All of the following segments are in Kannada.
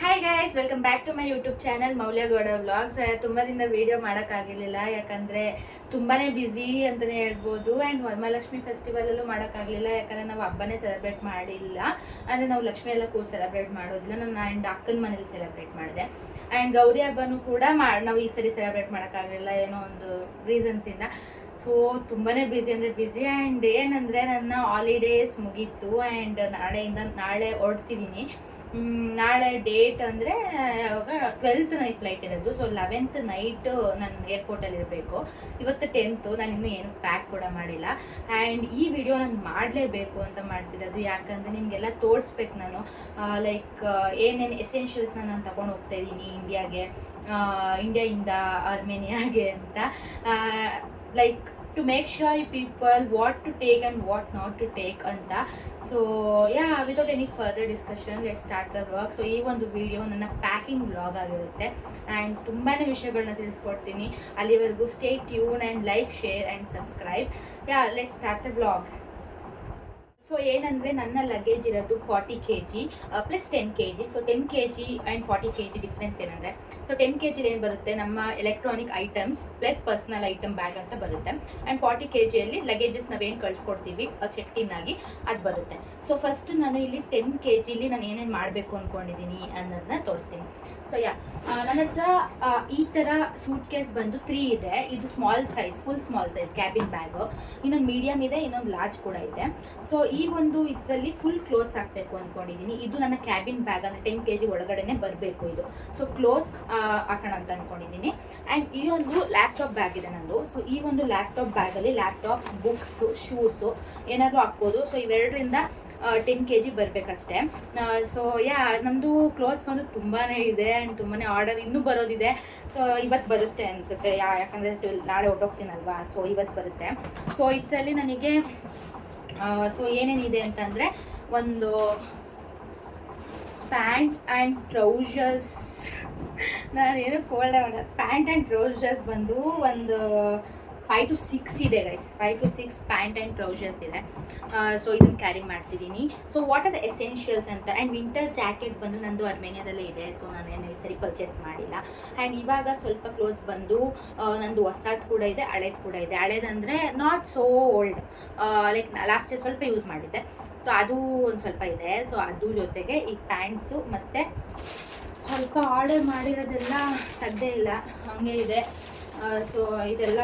Hi guys, welcome back to my YouTube channel Moulya Gowda vlogs. ತುಂಬ ದಿನ ವೀಡಿಯೋ ಮಾಡೋಕ್ಕಾಗಿರಲಿಲ್ಲ, ಯಾಕಂದರೆ ತುಂಬಾ ಬ್ಯುಸಿ ಅಂತಲೇ ಹೇಳ್ಬೋದು. ಆ್ಯಂಡ್ ವರಮಹಾಲಕ್ಷ್ಮಿ ಫೆಸ್ಟಿವಲಲ್ಲೂ ಮಾಡೋಕ್ಕಾಗಲಿಲ್ಲ, ಯಾಕಂದರೆ ನಾವು ಹಬ್ಬನೇ ಸೆಲೆಬ್ರೇಟ್ ಮಾಡಿಲ್ಲ. ಅಂದರೆ ನಾವು ಲಕ್ಷ್ಮಿ ಎಲ್ಲ ಕೂಡ ಸೆಲೆಬ್ರೇಟ್ ಮಾಡೋದಿಲ್ಲ. ನಾನು ಆ್ಯಂಡ್ ಅಕ್ಕನ ಮನೇಲಿ ಸೆಲೆಬ್ರೇಟ್ ಮಾಡಿದೆ. ಆ್ಯಂಡ್ ಗೌರಿ ಹಬ್ಬನೂ ಕೂಡ ನಾವು ಈ ಸರಿ ಸೆಲೆಬ್ರೇಟ್ ಮಾಡೋಕ್ಕಾಗಲಿಲ್ಲ, ಏನೋ ಒಂದು ರೀಸನ್ಸಿಂದ. ಸೊ ತುಂಬಾ ಬ್ಯುಸಿ ಅಂದರೆ ಬ್ಯುಸಿ. ಆ್ಯಂಡ್ ಏನಂದರೆ ನನ್ನ ಹಾಲಿಡೇಸ್ ಮುಗೀತು. ಆ್ಯಂಡ್ ನಾಳೆ ಹೊರಡ್ತಿದ್ದೀನಿ. ನಾಳೆ ಡೇಟ್ ಅಂದರೆ ಯಾವಾಗ 12th ನೈಟ್ ಫ್ಲೈಟ್ ಇರೋದು. ಸೊ 11th ನೈಟು ನಾನು ಏರ್ಪೋರ್ಟಲ್ಲಿ ಇರಬೇಕು. ಇವತ್ತು 10th, ನಾನು ಇನ್ನೂ ಏನು ಪ್ಯಾಕ್ ಕೂಡ ಮಾಡಿಲ್ಲ. ಆ್ಯಂಡ್ ಈ ವಿಡಿಯೋ ನಾನು ಮಾಡಲೇಬೇಕು ಅಂತ ಮಾಡ್ತಿರೋದು, ಯಾಕಂದರೆ ನಿಮಗೆಲ್ಲ ತೋರಿಸ್ಬೇಕು. ನಾನು ಲೈಕ್ ಏನೇನು ಎಸೆನ್ಷಿಯಲ್ಸ್ನ ನಾನು ತೊಗೊಂಡು ಹೋಗ್ತಾ ಇದ್ದೀನಿ ಇಂಡಿಯಾಯಿಂದ ಅರ್ಮೇನಿಯಾಗೆ ಅಂತ, like to make sure people what to take and what not to take anta. So yeah, without any further discussion, let's start the vlog. So ee ಒಂದು ವಿಡಿಯೋ ನನ್ನ ಪ್ಯಾಕಿಂಗ್ ವ್ಲಾಗ್ ಆಗಿರುತ್ತೆ. ಆ್ಯಂಡ್ ತುಂಬಾ ವಿಷಯಗಳನ್ನ ತಿಳಿಸ್ಕೊಡ್ತೀನಿ. ಅಲ್ಲಿವರೆಗೂ stay tune and like, share and subscribe. Yeah, let's start the vlog. So ಏನಂದರೆ ನನ್ನ ಲಗೇಜ್ ಇರೋದು 40 kg plus 10 kg. So 10 kg and 40 kg difference ಏನಂದರೆ, ಸೊ 10 kg ಏನು ಬರುತ್ತೆ, ನಮ್ಮ electronic items plus personal item bag ಅಂತ ಬರುತ್ತೆ. ಆ್ಯಂಡ್ 40 kg ಲಗೇಜಸ್ ನಾವೇನು ಕಳಿಸ್ಕೊಡ್ತೀವಿ ಚೆಕ್-ಇನ್ ಆಗಿ ಅದು ಬರುತ್ತೆ. ಸೊ ಫಸ್ಟ್ ನಾನು ಇಲ್ಲಿ 10 kg ನಾನು ಏನೇನು ಮಾಡಬೇಕು ಅಂದ್ಕೊಂಡಿದ್ದೀನಿ ಅನ್ನೋದನ್ನ ತೋರಿಸ್ತೀನಿ. ಸೊ ನನ್ನ ಹತ್ರ ಈ ಥರ ಸೂಟ್ ಕೇಸ್ ಬಂದು 3 ಇದೆ. ಇದು small size, full small size cabin bag. ಇನ್ನೊಂದು ಮೀಡಿಯಮ್ ಇದೆ, ಇನ್ನೊಂದು ಲಾರ್ಜ್ ಕೂಡ ಇದೆ. ಸೊ ಈ ಒಂದು ಇದರಲ್ಲಿ ಫುಲ್ ಕ್ಲೋತ್ಸ್ ಹಾಕಬೇಕು ಅಂದ್ಕೊಂಡಿದ್ದೀನಿ. ಇದು ನನ್ನ ಕ್ಯಾಬಿನ್ ಬ್ಯಾಗ್, ಅಂದರೆ 10 kg ಒಳಗಡೆನೆ ಬರಬೇಕು ಇದು. ಸೊ ಕ್ಲೋತ್ಸ್ ಹಾಕೋಣ ಅಂತ ಅಂದ್ಕೊಂಡಿದ್ದೀನಿ. ಆ್ಯಂಡ್ ಈ ಒಂದು ಲ್ಯಾಪ್ಟಾಪ್ ಬ್ಯಾಗ್ ಇದೆ ನಂದು. ಸೊ ಈ ಒಂದು ಲ್ಯಾಪ್ಟಾಪ್ ಬ್ಯಾಗಲ್ಲಿ ಲ್ಯಾಪ್ಟಾಪ್ಸ್, ಬುಕ್ಸು, ಶೂಸು ಏನಾದರೂ ಹಾಕ್ಬೋದು. ಸೊ ಇವೆರಡರಿಂದ 10 kg ಬರಬೇಕಷ್ಟೇ. ಸೊ ನಂದು ಕ್ಲೋತ್ಸ್ ಬಂದು ತುಂಬಾ ಇದೆ. ಆ್ಯಂಡ್ ತುಂಬಾ ಆರ್ಡರ್ ಇನ್ನೂ ಬರೋದಿದೆ. ಸೊ ಇವತ್ತು ಬರುತ್ತೆ ಅನಿಸುತ್ತೆ, ಯಾಕಂದರೆ ನಾಳೆ ಹೊರಟೋಗ್ತೀನಲ್ವಾ. ಸೊ ಇವತ್ತು ಬರುತ್ತೆ. ಸೊ ಇದರಲ್ಲಿ ನನಗೆ ಸೊ ಏನೇನಿದೆ ಅಂತಂದರೆ, ಒಂದು ಪ್ಯಾಂಟ್ ಆ್ಯಂಡ್ ಟ್ರೌಸರ್ಸ್, ನಾನೇನು ಕೋಲ್ಡೇ ಮಾಡೋದು. ಪ್ಯಾಂಟ್ ಆ್ಯಂಡ್ ಟ್ರೌಸರ್ಸ್ ಬಂದು ಒಂದು 5 to 6 ಇದೆ guys. 5 to 6 pant and trousers ಇದೆ. ಸೊ ಇದನ್ನು ಕ್ಯಾರಿ ಮಾಡ್ತಿದ್ದೀನಿ. So what are the essentials ಅಂತ. ಆ್ಯಂಡ್ ವಿಂಟರ್ ಜಾಕೆಟ್ ಬಂದು ನಂದು ಅರ್ಮೇನಿಯಾದಲ್ಲೇ ಇದೆ. ಸೊ ನಾನೇನು ಸರಿ ಪರ್ಚೇಸ್ ಮಾಡಿಲ್ಲ. ಆ್ಯಂಡ್ ಇವಾಗ ಸ್ವಲ್ಪ ಕ್ಲೋತ್ಸ್ ಬಂದು ನಂದು ಹೊಸದು ಕೂಡ ಇದೆ, ಹಳೇದು ಕೂಡ ಇದೆ. ಹಳೇದಂದರೆ not so old, like last year ಸ್ವಲ್ಪ ಯೂಸ್ ಮಾಡಿದ್ದೆ. ಸೊ ಅದು ಒಂದು ಸ್ವಲ್ಪ ಇದೆ. ಸೊ ಅದು ಜೊತೆಗೆ ಈ ಪ್ಯಾಂಟ್ಸು ಮತ್ತು ಸ್ವಲ್ಪ ಆರ್ಡರ್ ಮಾಡಿರೋದೆಲ್ಲ ತೆಗ್ದೇ ಇಲ್ಲ, ಹಂಗೆ ಇದೆ. ಸೊ ಇದೆಲ್ಲ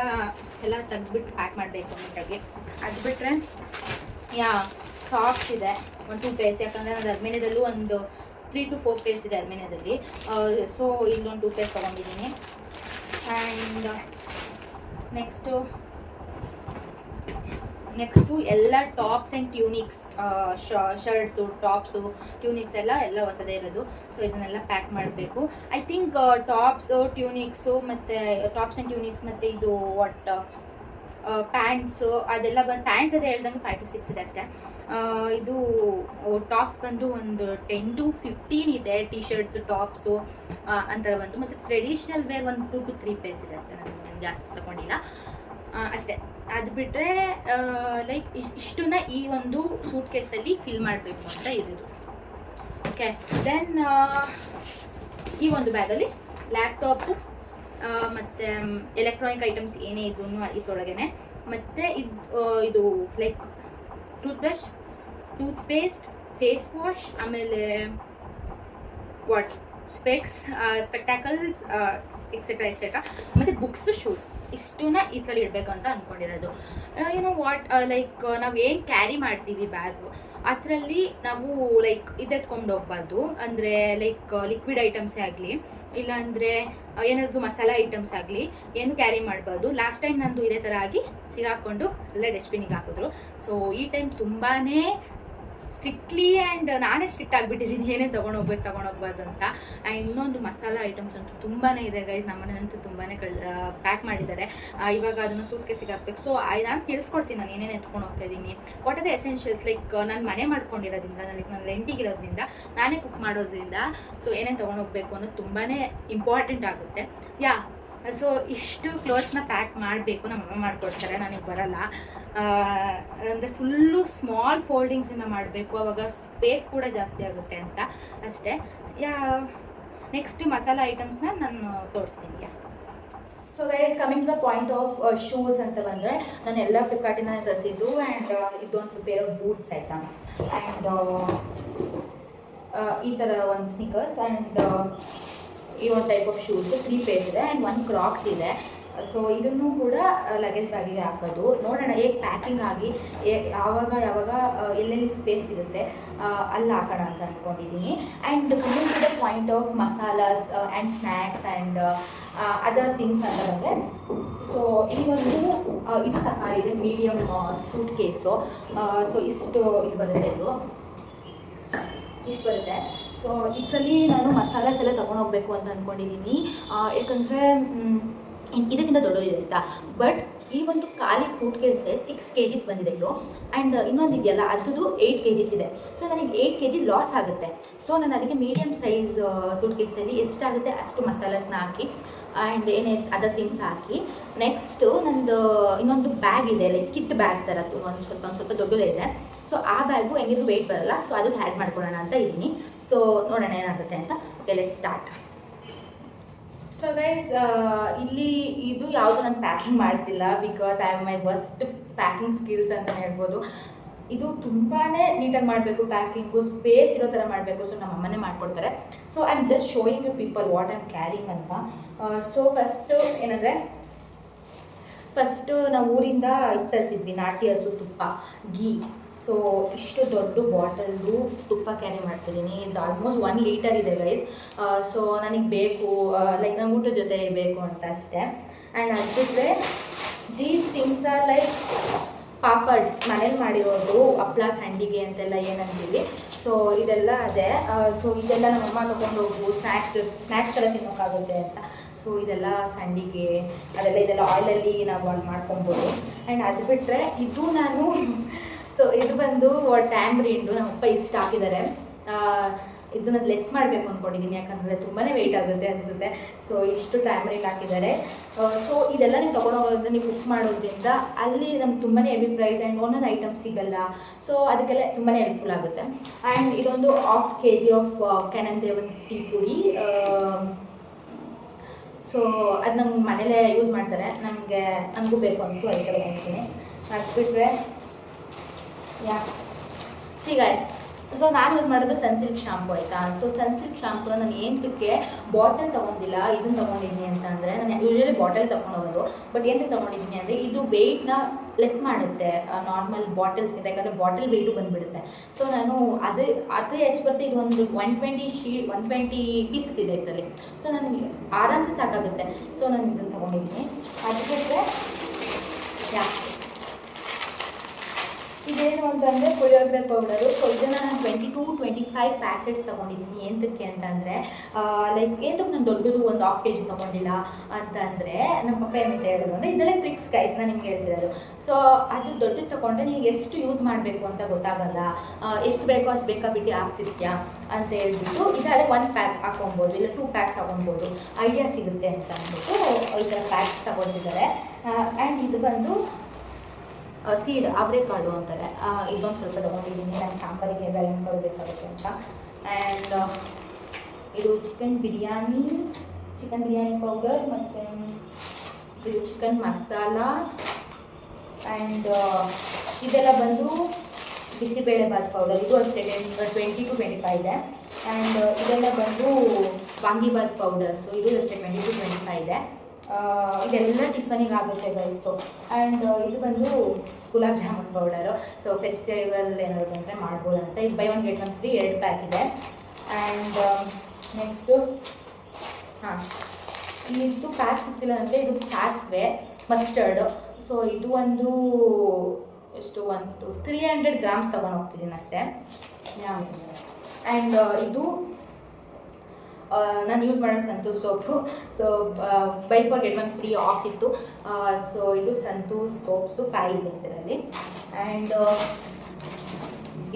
ತೆಗೆದ್ಬಿಟ್ಟು ಪ್ಯಾಕ್ ಮಾಡಬೇಕು ನೀಟಾಗಿ. ಅದು ಬಿಟ್ಟರೆ ಸಾಕ್ಸ್ ಇದೆ, ಒಂದು 2 ಪೇರ್ಸ್. ಯಾಕಂದರೆ ನಾನು ಅರ್ಮೇನಿಯಾದಲ್ಲೂ ಒಂದು 3 to 4 ಪೇರ್ಸ್ ಇದೆ ಅರ್ಮೇನಿಯಾದಲ್ಲಿ. ಸೊ ಇಲ್ಲೊಂದು 2 ಪೇರ್ಸ್ ತೊಗೊಂಡಿದ್ದೀನಿ. ಆ್ಯಂಡ್ ನೆಕ್ಸ್ಟು ಎಲ್ಲ ಟಾಪ್ಸ್ ಆ್ಯಂಡ್ ಟ್ಯೂನಿಕ್ಸ್, ಶರ್ಟ್ಸು, ಟಾಪ್ಸು, ಟ್ಯೂನಿಕ್ಸ್ ಎಲ್ಲ ಹೊಸದೇ ಇರೋದು. ಸೊ ಇದನ್ನೆಲ್ಲ ಪ್ಯಾಕ್ ಮಾಡಬೇಕು. ಐ ಥಿಂಕ್ ಟಾಪ್ಸು, ಟ್ಯೂನಿಕ್ಸು ಮತ್ತು ಟಾಪ್ಸ್ ಆ್ಯಂಡ್ ಟ್ಯೂನಿಕ್ಸ್ ಮತ್ತು ಇದು ಪ್ಯಾಂಟ್ಸು ಅದೆಲ್ಲ ಬಂದು, ಪ್ಯಾಂಟ್ಸ್ ಅದೇ ಹೇಳ್ದಂಗೆ 5 to 6 ಇದೆ ಅಷ್ಟೇ. ಇದು ಟಾಪ್ಸ್ ಬಂದು ಒಂದು 10 to 15 ಇದೆ. ಟಿ ಶರ್ಟ್ಸು, ಟಾಪ್ಸು ಅಂಥರ ಬಂದು. ಮತ್ತು ಟ್ರೆಡಿಷ್ನಲ್ ವೇರ್ ಒಂದು 2 to 3 ಪೇರ್ಸ್ ಇದೆ ಅಷ್ಟೇ. ನಾನು ಜಾಸ್ತಿ ತೊಗೊಂಡಿಲ್ಲ ಅಷ್ಟೇ. ಅದು ಬಿಟ್ಟರೆ ಲೈಕ್ ಇಷ್ಟನ್ನ ಈ ಒಂದು ಸೂಟ್ ಕೇಸಲ್ಲಿ ಫಿಲ್ ಮಾಡಬೇಕು ಅಂತ ಇರೋದು. ಓಕೆ, ದೆನ್ ಈ ಒಂದು ಬ್ಯಾಗಲ್ಲಿ ಲ್ಯಾಪ್ಟಾಪು ಮತ್ತು ಎಲೆಕ್ಟ್ರಾನಿಕ್ ಐಟಮ್ಸ್ ಏನೇ ಇದ್ರೂ ಇದರೊಳಗೇನೆ. ಮತ್ತು ಇದು ಲೈಕ್ ಟೂತ್ಬ್ರಷ್, ಟೂತ್ಪೇಸ್ಟ್, ಫೇಸ್ ವಾಶ್, ಆಮೇಲೆ ಸ್ಪೆಕ್ಟಾಕಲ್ಸ್, ಎಕ್ಸೆಟ್ರಾ ಎಕ್ಸೆಟ್ರಾ, ಮತ್ತು ಬುಕ್ಸು, ಶೂಸ್, ಇಷ್ಟನ್ನ ಈ ಥರ ಇಡಬೇಕು ಅಂತ ಅಂದ್ಕೊಂಡಿರೋದು. ಲೈಕ್ ನಾವು ಏನು ಕ್ಯಾರಿ ಮಾಡ್ತೀವಿ ಬ್ಯಾಗು, ಅದರಲ್ಲಿ ನಾವು ಲೈಕ್ ಇದೆತ್ಕೊಂಡು ಹೋಗ್ಬಾರ್ದು. ಅಂದರೆ ಲೈಕ್ ಲಿಕ್ವಿಡ್ ಐಟಮ್ಸೇ ಆಗಲಿ, ಇಲ್ಲಾಂದರೆ ಏನಾದರೂ ಮಸಾಲ ಐಟಮ್ಸ್ ಆಗಲಿ ಏನು ಕ್ಯಾರಿ ಮಾಡಬಾರ್ದು. ಲಾಸ್ಟ್ ಟೈಮ್ ನಂದು ಇದೇ ಥರ ಆಗಿ ಸಿಗಾಕೊಂಡು ಎಲ್ಲ ಡಸ್ಟ್ಬಿನಿಗೆ ಹಾಕಿದ್ರು. ಸೊ ಈ ಟೈಮ್ ತುಂಬಾ ಸ್ಟ್ರಿಕ್ಟ್ಲಿ ಆ್ಯಂಡ್ ನಾನೇ ಸ್ಟ್ರಿಕ್ಟ್ ಆಗಿಬಿಟ್ಟಿದ್ದೀನಿ, ಏನೇ ತೊಗೊಂಡೋಗ್ಬಾರ್ದು ಅಂತ. ಆ್ಯಂಡ್ ಇನ್ನೊಂದು ಮಸಾಲ ಐಟಮ್ಸ್ ಅಂತೂ ತುಂಬಾ ಇದೆ ಗೈಸ್. ನಮ್ಮನೇನಂತೂ ತುಂಬಾ ಪ್ಯಾಕ್ ಮಾಡಿದ್ದಾರೆ. ಇವಾಗ ಅದನ್ನು ಸೂಟ್ ಕೇಸಿಗೆ ಹಾಕ್ಬೇಕು. ಸೊ ನಾನು ತಿಳಿಸ್ಕೊಡ್ತೀನಿ ನಾನು ಏನೇನು ಎತ್ಕೊಂಡು ಹೋಗ್ತಾ ಇದ್ದೀನಿ. What are the essentials, like ನಾನು ಮನೆ ಮಾಡ್ಕೊಂಡಿರೋದ್ರಿಂದ, ನಾನು ರೆಂಟಿಗಿರೋದ್ರಿಂದ, ನಾನೇ ಕುಕ್ ಮಾಡೋದ್ರಿಂದ, ಸೊ ಏನೇನು ತೊಗೊಂಡೋಗ್ಬೇಕು ಅನ್ನೋದು ತುಂಬಾ ಇಂಪಾರ್ಟೆಂಟ್ ಆಗುತ್ತೆ. ಸೊ ಇಷ್ಟು ಕ್ಲೋತ್ಸ್ನ ಪ್ಯಾಕ್ ಮಾಡಬೇಕು. ನಮ್ಮಮ್ಮ ಮಾಡಿಕೊಡ್ತಾರೆ, ನನಗೆ ಬರಲ್ಲ. ಅಂದರೆ ಫುಲ್ಲು ಸ್ಮಾಲ್ ಫೋಲ್ಡಿಂಗ್ಸಿಂದ ಮಾಡಬೇಕು, ಆವಾಗ ಸ್ಪೇಸ್ ಕೂಡ ಜಾಸ್ತಿ ಆಗುತ್ತೆ ಅಂತ ಅಷ್ಟೇ. ನೆಕ್ಸ್ಟ್ ಮಸಾಲ ಐಟಮ್ಸ್ನ ನಾನು ತೋರಿಸ್ತೀನಿ. So guys, coming to the point of shoes ಅಂತ ಬಂದರೆ ನಾನು ಎಲ್ಲ ಫ್ಲಿಪ್ಕಾರ್ಟಿಂದ ತರಿಸಿದ್ದು. ಆ್ಯಂಡ್ ಇದೊಂದು ಪೇರ್ ಆಫ್ ಬೂಟ್ಸ್ ಆಯಿತಾ. ಆ್ಯಂಡ್ ಈ ಥರ ಒಂದು ಸ್ನಿಕರ್ಸ್ ಆ್ಯಂಡ್ ಈ ಒಂದು ಟೈಪ್ ಆಫ್ ಶೂಸ್ 3 ಪೇರ್ಸ್ ಇದೆ. ಆ್ಯಂಡ್ 1 ಕ್ರಾಕ್ಸ್ ಇದೆ. ಸೊ ಇದನ್ನು ಕೂಡ ಲಗೇಜ್ ಬ್ಯಾಗಿಗೆ ಹಾಕೋದು. ನೋಡೋಣ ಹೇಗೆ ಪ್ಯಾಕಿಂಗ್ ಆಗಿ ಯಾವಾಗ ಎಲ್ಲೆಲ್ಲಿ ಸ್ಪೇಸ್ ಇರುತ್ತೆ ಅಲ್ಲಿ ಹಾಕೋಣ ಅಂತ ಅಂದ್ಕೊಂಡಿದ್ದೀನಿ. And coming to the point of masalas and snacks and other things ಅಂತ ಬಂದರೆ, ಸೊ ಈ ಒಂದು ಇದು ಸಾಕಾಗಿದೆ ಮೀಡಿಯಮ್ ಸೂಟ್ ಕೇಸು. ಸೊ ಇಷ್ಟು ಇದು ಬರುತ್ತೆ, ಇಷ್ಟು ಬರುತ್ತೆ. ಸೊ ಇದರಲ್ಲಿ ನಾನು ಮಸಾಲಾಸ್ ಎಲ್ಲ ತೊಗೊಂಡೋಗ್ಬೇಕು ಅಂತ ಅಂದ್ಕೊಂಡಿದ್ದೀನಿ. ಯಾಕಂದರೆ ಇದಕ್ಕಿಂತ ದೊಡ್ಡದಿದೆ ಆಯಿತಾ. ಬಟ್ ಈ ಒಂದು ಖಾಲಿ ಸೂಟ್ ಕೇಸೆ 6 kgs ಬಂದಿದೆ ಇದು. ಆ್ಯಂಡ್ ಇನ್ನೊಂದು ಇದೆಯಲ್ಲ ಅದು 8 kgs ಇದೆ. ಸೊ ನನಗೆ 8 kg ಲಾಸ್ ಆಗುತ್ತೆ. ಸೊ ನಾನು ಅದಕ್ಕೆ ಮೀಡಿಯಮ್ ಸೈಜ್ ಸೂಟ್ ಕೇಸಲ್ಲಿ ಎಷ್ಟಾಗುತ್ತೆ ಅಷ್ಟು ಮಸಾಲಾಸ್ನ ಹಾಕಿ ಆ್ಯಂಡ್ ಏನೇ ಅದರ್ ಥಿಂಗ್ಸ್ ಹಾಕಿ, ನೆಕ್ಸ್ಟು ನಂದು ಇನ್ನೊಂದು ಬ್ಯಾಗ್ ಇದೆ, ಲೈಕ್ ಕಿಟ್ ಬ್ಯಾಗ್ ಥರ ಒಂದು ಸ್ವಲ್ಪ ದೊಡ್ಡದೇ ಇದೆ. ಸೊ ಆ ಬ್ಯಾಗು ಹೆಂಗಿದ್ರು ವೆಯ್ಟ್ ಬರಲ್ಲ. ಸೊ ಅದಕ್ಕೆ ಆ್ಯಡ್ ಮಾಡ್ಕೊಳ್ಳೋಣ ಅಂತ ಇದ್ದೀನಿ. ಸೊ ನೋಡೋಣ ಏನಾಗುತ್ತೆ ಅಂತ. Okay, let's start. So guys, ಇಲ್ಲಿ ಇದು ಯಾವುದು ನಾನು ಪ್ಯಾಕಿಂಗ್ ಮಾಡ್ತಿಲ್ಲ, because I have my worst packing skills ಅಂತ ಹೇಳ್ಬೋದು. ಇದು ತುಂಬಾ ನೀಟಾಗಿ ಮಾಡಬೇಕು, ಪ್ಯಾಕಿಂಗು ಸ್ಪೇಸ್ ಇರೋ ಥರ ಮಾಡಬೇಕು. ಸೊ ನಮ್ಮ ಅಮ್ಮನೇ ಮಾಡಿಕೊಡ್ತಾರೆ. So I am just showing you people what I am carrying ಅಂತ. ಸೊ ಫಸ್ಟು ಏನಂದರೆ, ನಾವು ಊರಿಂದ ಇದು ತರಿಸಿದ್ವಿ, ನಾಟಿ ಹಸು ತುಪ್ಪ, ಗೀ. ಸೊ ಇಷ್ಟು ದೊಡ್ಡ ಬಾಟಲ್ದು ತುಪ್ಪ ಕ್ಯಾರಿ ಮಾಡ್ತಿದ್ದೀನಿ. ಇದು ಆಲ್ಮೋಸ್ಟ್ 1 ಲೀಟರ್ ಇದೆ ಗೈಸ್. ಸೊ ನನಗೆ ಬೇಕು, ಲೈಕ್ ನಂಗೆ ಊಟದ ಜೊತೆ ಬೇಕು ಅಂತ ಅಷ್ಟೇ. ಆ್ಯಂಡ್ ಅದು ಬಿಟ್ಟರೆ these things are like papads, ಮನೇಲಿ ಮಾಡಿರೋದು, ಹಪ್ಳ ಸಂಡಿಗೆ ಅಂತೆಲ್ಲ ಏನಂತೀವಿ. ಸೊ ಇದೆಲ್ಲ ಅದೇ. ಸೊ ಇದೆಲ್ಲ ನಮ್ಮಮ್ಮ ತೊಗೊಂಡು ಹೋಗು ಸ್ನ್ಯಾಕ್ಸ್ ಥರ ತಿನ್ನೋಕ್ಕಾಗುತ್ತೆ ಅಂತ. ಸೊ ಇದೆಲ್ಲ ಸಂಡಿಗೆ ಇದೆಲ್ಲ ಆಯಿಲಲ್ಲಿ ನಾವು ಅಲ್ಲಿ ಮಾಡ್ಕೊಬೋದು. ಆ್ಯಂಡ್ ಅದು ಬಿಟ್ಟರೆ ಇದು ನಾನು ಸೊ ಇದು ಬಂದು ಟ್ಯಾಮ್ರಿಂಡು, ನಮ್ಮಪ್ಪ ಇಷ್ಟು ಹಾಕಿದ್ದಾರೆ. ಇದನ್ನ ಲೆಸ್ ಮಾಡಬೇಕು ಅಂದ್ಕೊಂಡಿದ್ದೀನಿ, ಯಾಕಂದರೆ ತುಂಬಾ ವೆಯ್ಟ್ ಆಗುತ್ತೆ ಅನಿಸುತ್ತೆ. ಸೊ ಇಷ್ಟು ಟ್ಯಾಮ್ರಿಂಡ್ ಹಾಕಿದ್ದಾರೆ. ಸೊ ಇದೆಲ್ಲ ನೀವು ತೊಗೊಂಡೋಗೋದ್ರಿಂದ, ನೀವು ಕುಕ್ ಮಾಡೋದ್ರಿಂದ ಅಲ್ಲಿ ನಮ್ಗೆ ತುಂಬಾ ಹೆವಿ ಪ್ರೈಸ್ ಆ್ಯಂಡ್ ಒಂದೊಂದು ಐಟಮ್ ಸಿಗಲ್ಲ. ಸೊ ಅದಕ್ಕೆಲ್ಲ ತುಂಬಾ ಹೆಲ್ಪ್ಫುಲ್ ಆಗುತ್ತೆ. ಆ್ಯಂಡ್ ಇದೊಂದು 1/2 kg ಆಫ್ ಕೆನಂದೇವನ್ ಟೀ ಪುಡಿ. ಸೊ ಅದು ನಂಗೆ ಮನೇಲೇ ಯೂಸ್ ಮಾಡ್ತಾರೆ, ನನಗೂ ಬೇಕು ಅನಿಸ್ತು, ಅದಕ್ಕೆ ತೊಗೊಂಡ್ತೀನಿ. ಅದು ಬಿಟ್ಟರೆ ಸೊ ನಾನು ಯೂಸ್ ಮಾಡೋದು ಸನ್ಸಿಲ್ಕ್ ಶಾಂಪು ಆಯಿತಾ. ಸೊ ಸನ್ಸಿಲ್ಕ್ ಶಾಂಪುನ ನಾನು ಏನಕ್ಕೆ ಬಾಟಲ್ ತೊಗೊಂಡಿಲ್ಲ, ಇದನ್ನು ತೊಗೊಂಡಿದ್ದೀನಿ ಅಂತ ಅಂದರೆ, ನಾನು ಯೂಶ್ವಲಿ ಬಾಟಲ್ ತೊಗೊಂಡೋಗೋದು. ಬಟ್ ಏನಕ್ಕೆ ತೊಗೊಂಡಿದ್ದೀನಿ ಅಂದರೆ, ಇದು ವೆಯ್ಟ್ನ ಲೆಸ್ ಮಾಡುತ್ತೆ ನಾರ್ಮಲ್ ಬಾಟಲ್ಸ್ಗಿಂತ, ಯಾಕಂದರೆ ಬಾಟಲ್ ವೆಯ್ಟು ಬಂದುಬಿಡುತ್ತೆ. ಸೊ ನಾನು ಅದು ಎಷ್ಟು ಬರುತ್ತೆ, ಇದು ಒಂದು 120 ಪೀಸಸ್ ಇದೆ ಇದರಲ್ಲಿ. ಸೊ ನನಗೆ ಆರಾಮ್ಸೆ ಸಾಕಾಗುತ್ತೆ. ಸೊ ನಾನು ಇದನ್ನು ತೊಗೊಂಡಿದ್ದೀನಿ. ಅದಕ್ಕೆ ಇದೇನು ಅಂತಂದರೆ ಪುಳಿಯೋಗರೆ ಪೌಡರು. ಸೊ ಇದನ್ನು ನಾನು 22-25 ಪ್ಯಾಕೆಟ್ಸ್ ತೊಗೊಂಡಿದ್ದೀನಿ. ಎಂತಕ್ಕೆ ಅಂತಂದರೆ, ಲೈಕ್ ಏನಕ್ಕೆ ನಾನು ದೊಡ್ಡದು ಒಂದು 1/2 kg ತೊಗೊಂಡಿಲ್ಲ ಅಂತಂದರೆ, ನಮ್ಮ ಪಪ್ಪ ಏನಂತ ಹೇಳೋದು ಅಂದರೆ, ಇದೆಲ್ಲ ಟ್ರಿಕ್ಸ್ ಗೈಸ್ ನಾನು ನಿಮ್ಗೆ ಹೇಳ್ತಿರೋದು. ಸೊ ಅದು ದೊಡ್ಡದು ತೊಗೊಂಡ್ರೆ ನಿಮಗೆ ಎಷ್ಟು ಯೂಸ್ ಮಾಡಬೇಕು ಅಂತ ಗೊತ್ತಾಗಲ್ಲ, ಎಷ್ಟು ಬೇಕೋ ಅಷ್ಟು ಬೇಕಾಬಿಟ್ಟು ಆಗ್ತಿರ್ತೀಯಾ ಅಂತ ಹೇಳ್ಬಿಟ್ಟು, ಇದಾದರೆ 1 ಪ್ಯಾಕ್ ಹಾಕೊಬೋದು, ಇಲ್ಲ 2 ಪ್ಯಾಕ್ಸ್ ತೊಗೊಬೋದು, ಐಡಿಯಾ ಸಿಗುತ್ತೆ ಅಂತ ಅಂದ್ಬಿಟ್ಟು ಈ ಥರ ಪ್ಯಾಕ್ಸ್ ತೊಗೊಂಡಿದ್ದಾರೆ. ಆ್ಯಂಡ್ ಇದು ಬಂದು ಸೀಡ್ ಅವರೆಕಾಳು ಅಂತಾರೆ. ಇದೊಂದು ಸ್ವಲ್ಪ ತೊಗೊಂಡಿದ್ದೀನಿ, ನಾನು ಸಾಂಬಾರಿಗೆ ಎಲ್ಲ ಬೇಕಾಗುತ್ತೆ ಅಂತ. ಆ್ಯಂಡ್ ಇದು ಚಿಕನ್ ಬಿರಿಯಾನಿ ಪೌಡರ್, ಮತ್ತು ಇದು ಚಿಕನ್ ಮಸಾಲ. ಆ್ಯಂಡ್ ಇದೆಲ್ಲ ಬಂದು ಬಿಸಿಬೇಳೆಬಾತ್ ಪೌಡರ್, ಇದು ಅಷ್ಟೇ 20-25 ಇದೆ. ಆ್ಯಂಡ್ ಇದೆಲ್ಲ ಬಂದು ವಾಂಗಿಬಾತ್ ಪೌಡರ್. ಸೊ ಇದು ಅಷ್ಟೇ 20-25 ಇದೆ. ಇದೆಲ್ಲ ಟಿಫನಿಗೆ ಆಗುತ್ತೆ ಗೈಸು. ಆ್ಯಂಡ್ ಇದು ಬಂದು gulab jamun powder. So festival ಏನಾದ್ರು ಅಂದರೆ ಮಾಡ್ಬೋದು ಅಂತ. ಇದು ಬೈ 1 get 1 ಫ್ರೀ 2 ಪ್ಯಾಕ್ ಇದೆ. ಆ್ಯಂಡ್ ನೆಕ್ಸ್ಟು ಇಷ್ಟು ಪ್ಯಾಕ್ ಸಿಗ್ತಿಲ್ಲ ಅಂದರೆ, ಇದು ಸಾಸಿವೆ ಮಸ್ಟರ್ಡು. ಸೊ ಇದು ಒಂದು ಎಷ್ಟು 300 ಗ್ರಾಮ್ಸ್ ತೊಗೊಂಡು ಹೋಗ್ತಿದ್ದೀನಿ ಅಷ್ಟೇ. ಆ್ಯಂಡ್ ಇದು ನಾನು ಯೂಸ್ ಮಾಡೋದು santoor soap. So by 4 get 1 free of ಇತ್ತು. ಸೊ ಇದು ಸಂತೂರ್ ಸೋಪ್ಸು 5 ಇದೆ ಇದರಲ್ಲಿ. ಆ್ಯಂಡ್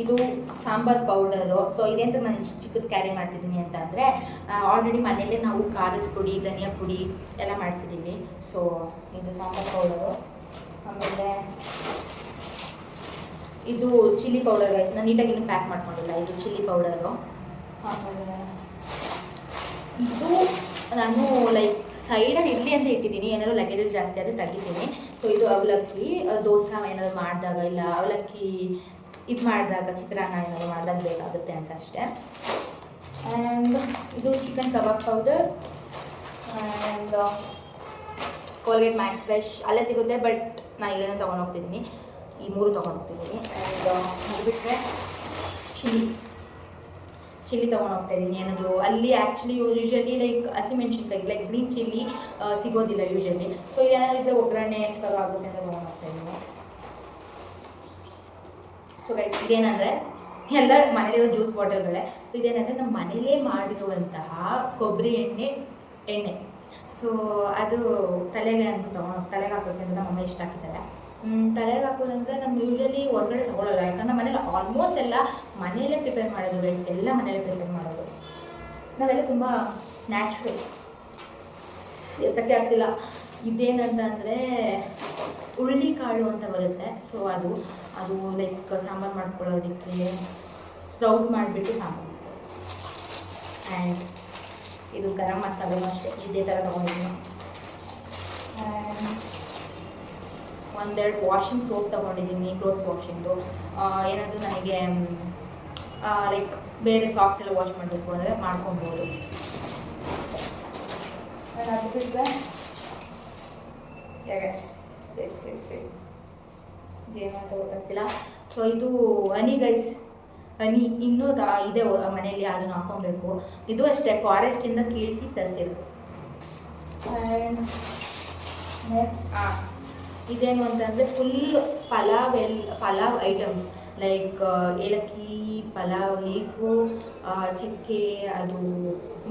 ಇದು ಸಾಂಬಾರ್ ಪೌಡರು. ಸೊ ಇದೆಂತ ನಾನು ಇಷ್ಟು ಚಿಕ್ಕದು ಕ್ಯಾರಿ ಮಾಡ್ತಿದ್ದೀನಿ ಅಂತ ಅಂದರೆ, ಆಲ್ರೆಡಿ ಮನೆಯಲ್ಲೇ ನಾವು ಖಾರದ ಪುಡಿ, ಧನಿಯಾ ಪುಡಿ ಎಲ್ಲ ಮಾಡಿಸಿದ್ದೀವಿ. ಸೊ ಇದು ಸಾಂಬಾರ್ ಪೌಡರು. ಆಮೇಲೆ ಇದು ಚಿಲ್ಲಿ ಪೌಡರ್ ಗೈಸ್, ನಾನು ನೀಟಾಗಿ ಇನ್ನೂ ಪ್ಯಾಕ್ ಮಾಡ್ಕೊಂಡಿಲ್ಲ. ಇದು ಚಿಲ್ಲಿ ಪೌಡರು. ಆಮೇಲೆ ಇದು ನಾನು ಲೈಕ್ ಸೈಡಲ್ಲಿ ಇರಲಿ ಅಂತ ಇಟ್ಟಿದ್ದೀನಿ, ಏನಾದ್ರು ಲಗೇಜಸ್ ಜಾಸ್ತಿ ಆದರೆ ತೆಗಿತೀನಿ. ಸೊ ಇದು ಅವಲಕ್ಕಿ ದೋಸೆ ಏನಾದ್ರು ಮಾಡಿದಾಗ, ಇಲ್ಲ ಅವಲಕ್ಕಿ ಇದು ಮಾಡಿದಾಗ, ಚಿತ್ರಾನ್ನ ಏನಾದ್ರು ಮಾಡಿದಾಗ ಬೇಕಾಗುತ್ತೆ ಅಂತ ಅಷ್ಟೇ. ಆ್ಯಂಡ್ ಇದು chicken kebab powder and Colgate Max fresh ಅಲ್ಲೇ ಸಿಗುತ್ತೆ, ಬಟ್ ನಾನು ಇಲ್ಲೇನೋ ತೊಗೊಂಡು ಹೋಗ್ತಿದ್ದೀನಿ, ಈ 3 ತೊಗೊಂಡು ಹೋಗ್ತಿದ್ದೀನಿ. ಆ್ಯಂಡ್ ಮುಗಿಬಿಟ್ರೆ ಚಿಲ್ಲಿ ತೊಗೊಂಡು ಹೋಗ್ತಾ ಇದ್ದೀನಿ. ಏನದು ಅಲ್ಲಿ ಆ್ಯಕ್ಚುಲಿ ಯೂಶಲಿ ಲೈಕ್ ಹಸಿಮೆಣ್ಸಿನ್ಕಾಯಿ ಲೈಕ್ ಗ್ರೀನ್ ಚಿಲ್ಲಿ ಸಿಗೋದಿಲ್ಲ ಯೂಶಲಿ. ಸೊ ಏನಾದ್ರು ಒಗ್ಗರಣೆ ಕರು ಆಗುತ್ತೆ ಅಂತ ತೊಗೊಂಡು ಹೋಗ್ತಾ ಇದ್ದೀನಿ. ಸೊ ಗೈಸ್ ಇದೇನಂದರೆ ಎಲ್ಲ ಮನೇಲಿರೋ ಜ್ಯೂಸ್ ಬಾಟಲ್ಗಳೇ. ಸೊ ಇದೇನಂದರೆ ನಮ್ಮ ಮನೇಲೇ ಮಾಡಿರುವಂತಹ ಕೊಬ್ಬರಿ ಎಣ್ಣೆ. ಸೊ ಅದು ತಲೆಗೆ ಅಂದ್ಬಿಟ್ಟು ತಲೆಗೆ ಹಾಕೋಕ್ಕೆ ಅಂತ ನಮ್ಮಮ್ಮ ಇಷ್ಟ ಹಾಕಿದ್ದಾರೆ. ತಲೆಗೆ ಹಾಕೋದಂದರೆ ನಮ್ಮ ಯೂಶಲಿ ಹೊರಗಡೆ ತೊಗೊಳ್ಳಲ್ಲ, ಯಾಕಂದ್ರೆ ಮನೇಲಿ ಆಲ್ಮೋಸ್ಟ್ ಎಲ್ಲ ಮನೆಯಲ್ಲೇ ಪ್ರಿಪೇರ್ ಮಾಡೋದು ಗೈಸ್, ಎಲ್ಲ ಮನೆಯಲ್ಲೇ ಪ್ರಿಪೇರ್ ಮಾಡೋದು. ನಾವೆಲ್ಲ ತುಂಬ ನ್ಯಾಚುರಲ್, ಎತ್ತಕ್ಕೆ ಆಗ್ತಿಲ್ಲ. ಇದೇನಂತ ಅಂದರೆ ಹುರುಳಿಕಾಳು ಅಂತ ಬರುತ್ತೆ. ಸೊ ಅದು ಲೈಕ್ ಸಾಂಬಾರು ಮಾಡ್ಕೊಳ್ಳೋದಕ್ಕೆ ಸ್ಪ್ರೌಟ್ ಮಾಡಿಬಿಟ್ಟು ಸಾಂಬಾರು. ಆ್ಯಂಡ್ ಇದು ಗರಂ ಮಸಾಲೆನೂ ಅಷ್ಟೇ ಇದೇ ಥರ ತೊಗೊಂಡಿದ್ದೀನಿ. ಆ್ಯಂಡ್ ಒಂದೆರಡು ವಾಷಿಂಗ್ ಸೋಪ್ ತೊಗೊಂಡಿದ್ದೀನಿ, ಕ್ಲೋತ್ಸ್ ವಾಷಿಂಗು. ಏನಾದರೂ ನನಗೆ ಲೈಕ್ ಬೇರೆ ಸಾಕ್ಸ್ ಎಲ್ಲ ವಾಶ್ ಮಾಡಬೇಕು ಅಂದರೆ ಮಾಡ್ಕೊಬೋದು. ಅದು ಬಿಟ್ಟರೆ ಏನಂತ ಗೊತ್ತಾಗ್ತಿಲ್ಲ. ಸೊ ಇದು ಹನಿ ಗೈಸ್, ಹನಿ ಇನ್ನೂ ಇದೆ ಮನೆಯಲ್ಲಿ, ಅದನ್ನು ಹಾಕೊಬೇಕು. ಇದು ಅಷ್ಟೇ ಫಾರೆಸ್ಟಿಂದ ಕೀಳಿಸಿ ತರಿಸಿರೋದು. ಆ್ಯಂಡ್ ನೆಕ್ಸ್ಟ್ ಇದೇನು ಅಂತಂದರೆ ಫುಲ್ ಪಲಾವ್ ಐಟಮ್ಸ್ ಲೈಕ್ ಏಲಕ್ಕಿ, ಪಲಾವ್ ಲೀಫು, ಚಕ್ಕೆ, ಅದು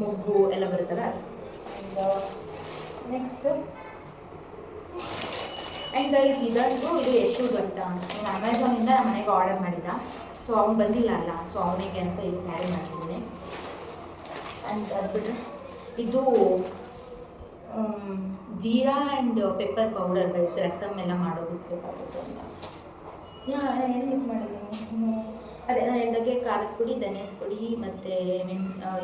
ಮೊಗ್ಗು ಎಲ್ಲ ಬರುತ್ತಲ್ಲ ಅದು. ನೆಕ್ಸ್ಟು ಆ್ಯಂಡ್ ಗೈಸ್ ಇದು ಯಶುದು ಅಂತ ನಾನು ಅಮೆಝಾನಿಂದ ನಮ್ಮ ಮನೆಗೆ ಆರ್ಡರ್ ಮಾಡಿದ್ದ. ಸೊ ಅವ್ನು ಬಂದಿಲ್ಲ ಅಲ್ಲ, ಸೊ ಅವನಿಗೆ ಅಂತ ಇದು ಕ್ಯಾರಿ ಮಾಡ್ತಿದ್ದೀನಿ. ಆ್ಯಂಡ್ ಅದು ಬಿಟ್ಟರೆ ಇದು jeera and pepper powder guys, rasam ಎಲ್ಲ ಮಾಡೋದಕ್ಕೆ ಬೇಕಾಗುತ್ತೆ ಅಂತ. ಏನು ಮಿಸ್ ಮಾಡಿದ್ದೀನಿ ಅದೇ ನಾನು ಹೇಳಿದಾಗೆ ಖಾರದ ಪುಡಿ, ಧನಿಯಾದ ಪುಡಿ ಮತ್ತು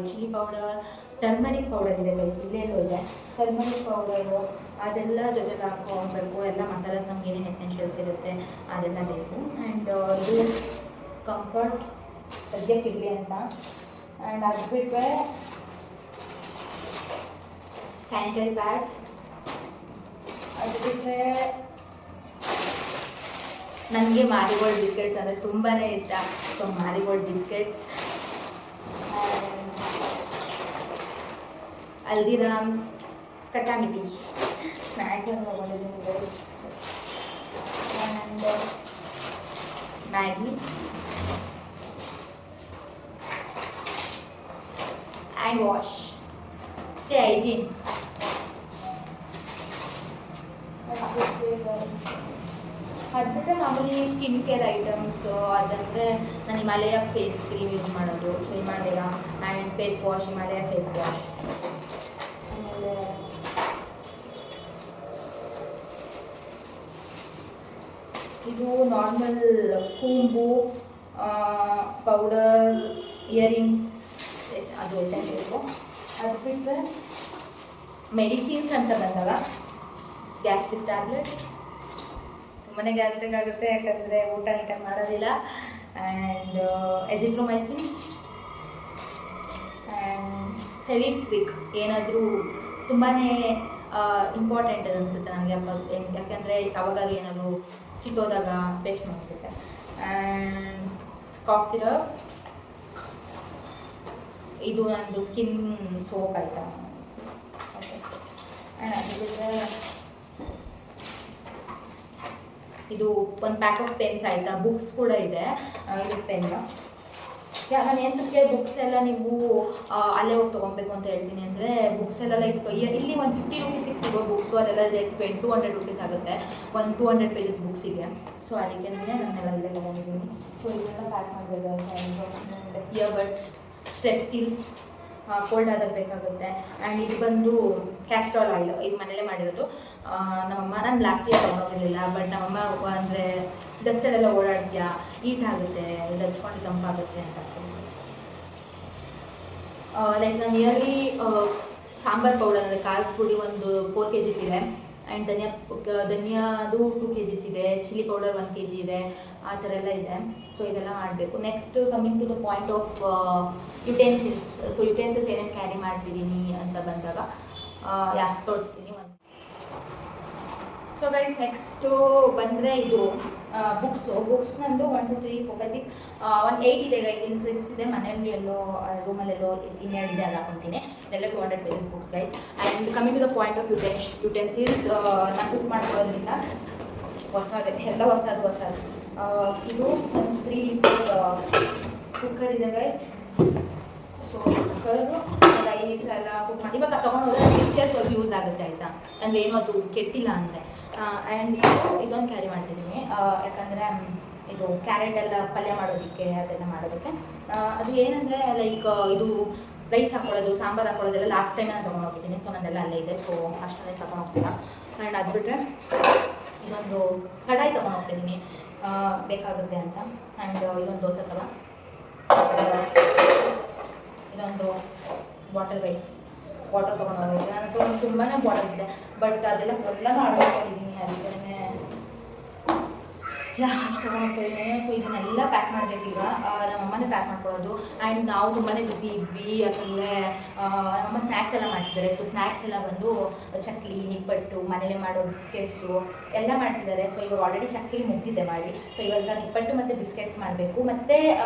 ಚಿಲ್ಲಿ ಪೌಡರ್, ಟರ್ಮರಿಕ್ ಪೌಡರ್ ಇದೆ ಗೈಸ್, ಇಲ್ಲೇನೂ ಇದೆ ಟರ್ಮರಿಕ್ ಪೌಡರು, ಅದೆಲ್ಲ ಜೊತೆಗೆ ಹಾಕೋಬೇಕು. ಎಲ್ಲ ಮಸಾಲಾಸ್ ನಮ್ಗೆ ಏನೇನು ಎಸೆನ್ಷಿಯಲ್ಸ್ ಇರುತ್ತೆ ಅದೆಲ್ಲ ಬೇಕು. ಆ್ಯಂಡ್ ಇದು ಕಂಫರ್ಟ್ ಸದ್ಯಕ್ಕೆ ಇರಲಿ ಅಂತ. ಆ್ಯಂಡ್ ಅದು ಬಿಟ್ಟರೆ ಸ್ಯಾನಿಟರಿ ಪ್ಯಾಡ್ಸ್. ಅದು ಬಿಟ್ಟರೆ ನನಗೆ ಮಾರಿಗೋಲ್ಡ್ ಬಿಸ್ಕೆಟ್ಸ್ ಅಂದರೆ ತುಂಬಾ ಇಷ್ಟ. So Marigold biscuits, Haldiram's khatta meethi snacks ಅಂತ ತೊಗೊಂಡಿದ್ದೀನಿ guys. And Maggi and wash, stay hygiene. ಅದು ಬಿಟ್ಟರೆ ಮಾಮೂಲಿ ಸ್ಕಿನ್ ಕೇರ್ ಐಟಮ್ಸು, ಅದಂದರೆ ನಾನು ಹಿಮಾಲಯ ಫೇಸ್ ಕ್ರೀಮ್ ಯೂಸ್ ಮಾಡೋದು. So Himalaya and face wash, Himalaya face wash. ಆಮೇಲೆ ಇದು ನಾರ್ಮಲ್ ಕೂಂಬು ಪೌಡರ್, ಇಯರಿಂಗ್ಸ್, ಅದು ಎಸೆನ್ಷಿಯಲ್ಸು. ಅದು ಬಿಟ್ಟರೆ ಮೆಡಿಸಿನ್ಸ್ ಅಂತ ಬಂದಾಗ ಗ್ಯಾಸ್ಟ್ರಿಕ್ ಟ್ಯಾಬ್ಲೆಟ್ಸ್, ತುಂಬಾ ಗ್ಯಾಸ್ಟ್ರಿಕ್ ಆಗುತ್ತೆ ಯಾಕಂದರೆ ಊಟ ನೀಟಾಗಿ ಮಾಡೋದಿಲ್ಲ. ಆ್ಯಂಡ್ ಎಜಿಥ್ರೊಮೈಸಿನ್ ಆ್ಯಂಡ್ ಫೆವಿಕ್ವಿಕ್ ಏನಾದರೂ ತುಂಬಾ ಇಂಪಾರ್ಟೆಂಟ್ ಅದು ಅನಿಸುತ್ತೆ ನನಗೆ. ಯಾಕೆಂದರೆ ಯಾವಾಗಾದ್ರೂ ಏನಾದರೂ ಕಿತ್ತೋದಾಗ ಪೇಸ್ಟ್ ಮಾಡಿಸುತ್ತೆ. ಆ್ಯಂಡ್ ಕಾಫ್ ಸಿರಪ್, ಇದು ನಂದು ಸ್ಕಿನ್ ಸೋಪ್ ಆಯಿತಾ. ಆ್ಯಂಡ್ ಅದು ಬಿಟ್ಟರೆ ಇದು ಒಂದು ಪ್ಯಾಕ್ ಆಫ್ ಪೆನ್ಸ್ ಆಯಿತಾ. ಬುಕ್ಸ್ ಕೂಡ ಇದೆ, ಇದು ಪೆನ್. ನಾನು ಎಂತಕ್ಕೆ ಬುಕ್ಸ್ ಎಲ್ಲ ನೀವು ಅಲ್ಲೇ ಹೋಗಿ ತೊಗೊಬೇಕು ಅಂತ ಹೇಳ್ತೀನಿ ಅಂದರೆ, ಬುಕ್ಸ್ ಎಲ್ಲ ಲೈಕ್ ಇಲ್ಲಿ ಒಂದು 50 ರೂಪೀಸಿಗೆ ಸಿಗೋ ಬುಕ್ಸು, ಅದೆಲ್ಲ ಲೈಕ್ 200 ರೂಪೀಸ್ ಆಗುತ್ತೆ ಒಂದು 200 ಪೇಜಸ್ ಬುಕ್ಸಿಗೆ. ಸೊ ಅದಕ್ಕೆ ನಾನೆಲ್ಲ ಇಲ್ಲೇ ತೊಗೊಂಡಿದ್ದೀನಿ. ಸೊ ಇದೆಲ್ಲ ಪ್ಯಾಕ್ ಮಾಡಬೇಕು. ಇಯರ್ಬಡ್ಸ್, ಸ್ಟೆಪ್ಸಿಲ್ಸ್ ಕೋಲ್ಡ್ ಆದಾಗ ಬೇಕಾಗುತ್ತೆ. ಆ್ಯಂಡ್ ಇದು ಬಂದು ಕ್ಯಾಸ್ಟ್ರಾಲ್ ಆಯಿಲ್, ಇದು ಮನೇಲೇ ಮಾಡಿರೋದು. ನಮ್ಮಮ್ಮ ನಾನು ಲಾಸ್ಟ್ ಇಯರ್ ತೊಗೊಂಡೋಗಿರಲಿಲ್ಲ, ಬಟ್ ನಮ್ಮಮ್ಮ ಅಂದರೆ ಡಸ್ಟಲ್ಲೆಲ್ಲ ಓಡಾಡ್ತೀಯಾ, ಹೀಟ್ ಆಗುತ್ತೆ, ಇದು ಹಚ್ಕೊಂಡು ತಂಪಾಗುತ್ತೆ ಅಂತ. ಲೈಕ್ ನಾನು ನಿಯರ್ಲಿ ಸಾಂಬಾರ್ ಪೌಡರ್ ಅಂದರೆ ಖಾರದ ಪುಡಿ ಒಂದು 4 kgs ಇದೆ. ಆ್ಯಂಡ್ ಧನಿಯಾದು 2 kgs ಇದೆ. ಚಿಲ್ಲಿ ಪೌಡರ್ 1 kg ಇದೆ. ಆ ಥರ ಎಲ್ಲ ಇದೆ. ಸೊ ಇದೆಲ್ಲ ಮಾಡಬೇಕು. Next coming to the point of utensils. So utensils ಏನೇನು ಕ್ಯಾರಿ ಮಾಡ್ತಿದ್ದೀನಿ ಅಂತ ಬಂದಾಗ ತೋರಿಸ್ತೀನಿ. ಸೊ ಗೈಸ್ ನೆಕ್ಸ್ಟು ಬಂದರೆ ಇದು ಬುಕ್ಸ್ ನಂದು 1 2 3 4 5 6 ಒಂದು 8 ಇದೆ ಗೈಸ್. ಇನ್ನು 6 ಇದೆ ಮನೆಯಲ್ಲಿ ಎಲ್ಲೋ ರೂಮಲ್ಲೆಲ್ಲೋ ಇನ್ನೆರಡು ಇದೆ ಅದು ಹಾಕೊತೀನಿ. ಎಲ್ಲ 200 pages books guys. And coming to the point of utensils ನಾನು ಕುಕ್ ಮಾಡ್ಕೊಳ್ಳೋದ್ರಿಂದ ಹೊಸದೇ ಎಲ್ಲ ಹೊಸದು. ಇದು ಒಂದು 3 ಲೀಟರ್ ಕುಕ್ಕರ್ ಇದೆ ಗೈಸ್. ಸೊ ಕುಕ್ಕರು ರೈಸ್ ಎಲ್ಲ ಕುಕ್ ಮಾಡಿ ಇವಾಗ ತೊಗೊಂಡು ಹೋದರೆ ಮಿಕ್ಸರ್ ಸ್ವಲ್ಪ ಯೂಸ್ ಆಗುತ್ತೆ ಆಯಿತಾ, ಅಂದರೆ ಏನೋ ಅದು ಕೆಟ್ಟಿಲ್ಲ ಅಂದರೆ. ಆ್ಯಂಡ್ ಇದೊಂದು ಕ್ಯಾರಿ ಮಾಡ್ತಿದ್ದೀನಿ, ಯಾಕಂದರೆ ಇದು ಕ್ಯಾರೆಟ್ ಎಲ್ಲ ಪಲ್ಯ ಮಾಡೋದಕ್ಕೆ ಅದೆಲ್ಲ ಮಾಡೋದಕ್ಕೆ. ಅದು ಏನಂದರೆ ಲೈಕ್ ಇದು ರೈಸ್ ಹಾಕೊಳ್ಳೋದು, ಸಾಂಬಾರು ಹಾಕೊಳ್ಳೋದೆಲ್ಲ ಲಾಸ್ಟ್ ಟೈಮ್ ನಾನು ತೊಗೊಂಡು ಹೋಗಿದ್ದೀನಿ. ಸೊ ನನ್ನೆಲ್ಲ ಅಲ್ಲೇ ಇದೆ. ಸೊ ಅಷ್ಟೊಂದೇ ತೊಗೊಂಡು ಹೋಗ್ತೀರಾ. ಆ್ಯಂಡ್ ಅದು ಬಿಟ್ಟರೆ ಇದೊಂದು ಕಡಾಯಿ ತೊಗೊಂಡು ಹೋಗ್ತಿದ್ದೀನಿ ಬೇಕಾಗುತ್ತೆ ಅಂತ. ಆ್ಯಂಡ್ ಇದೊಂದು ದೋಸೆ ತವ, ಇದೊಂದು ವಾಟರ್ ತೊಗೊಂಡು ಹೋಗಿದ್ದೀನಿ. ನನ್ನ ಹತ್ರ ತುಂಬಾ ಬಾಟಲ್ಸ್ ಇದೆ, ಬಟ್ ಅದೆಲ್ಲ ಅಳ್ಕೊಂಡಿದ್ದೀನಿ. ಅದಕ್ಕೆ ಅಷ್ಟು ತೊಗೊಂಡು ಹೋಗ್ತಾಯಿದ್ದೀನಿ. ಸೊ ಇದನ್ನೆಲ್ಲ ಪ್ಯಾಕ್ ಮಾಡಬೇಕೀಗ. ನಮ್ಮಮ್ಮನೇ ಪ್ಯಾಕ್ ಮಾಡ್ಕೊಳ್ಳೋದು. ಆ್ಯಂಡ್ ನಾವು ತುಂಬಾ ಬಿಸಿ ಇದ್ವಿ, ಯಾಕಂದರೆ ನಮ್ಮಮ್ಮ ಸ್ನ್ಯಾಕ್ಸ್ ಎಲ್ಲ ಮಾಡ್ತಿದ್ದಾರೆ. ಸೊ ಸ್ನ್ಯಾಕ್ಸ್ ಎಲ್ಲ ಬಂದು ಚಕ್ಲಿ, ನಿಪ್ಪಟ್ಟು, ಮನೇಲೆ ಮಾಡೋ ಬಿಸ್ಕೆಟ್ಸು ಎಲ್ಲ ಮಾಡ್ತಿದ್ದಾರೆ. ಸೊ ಇವಾಗ ಆಲ್ರೆಡಿ ಚಕ್ಲಿ ಮುಗ್ದಿದೆ ಮಾಡಿ. ಸೊ ಇವಾಗ ನಿಪ್ಪಟ್ಟು ಮತ್ತು ಬಿಸ್ಕೆಟ್ಸ್ ಮಾಡಬೇಕು. ಮತ್ತು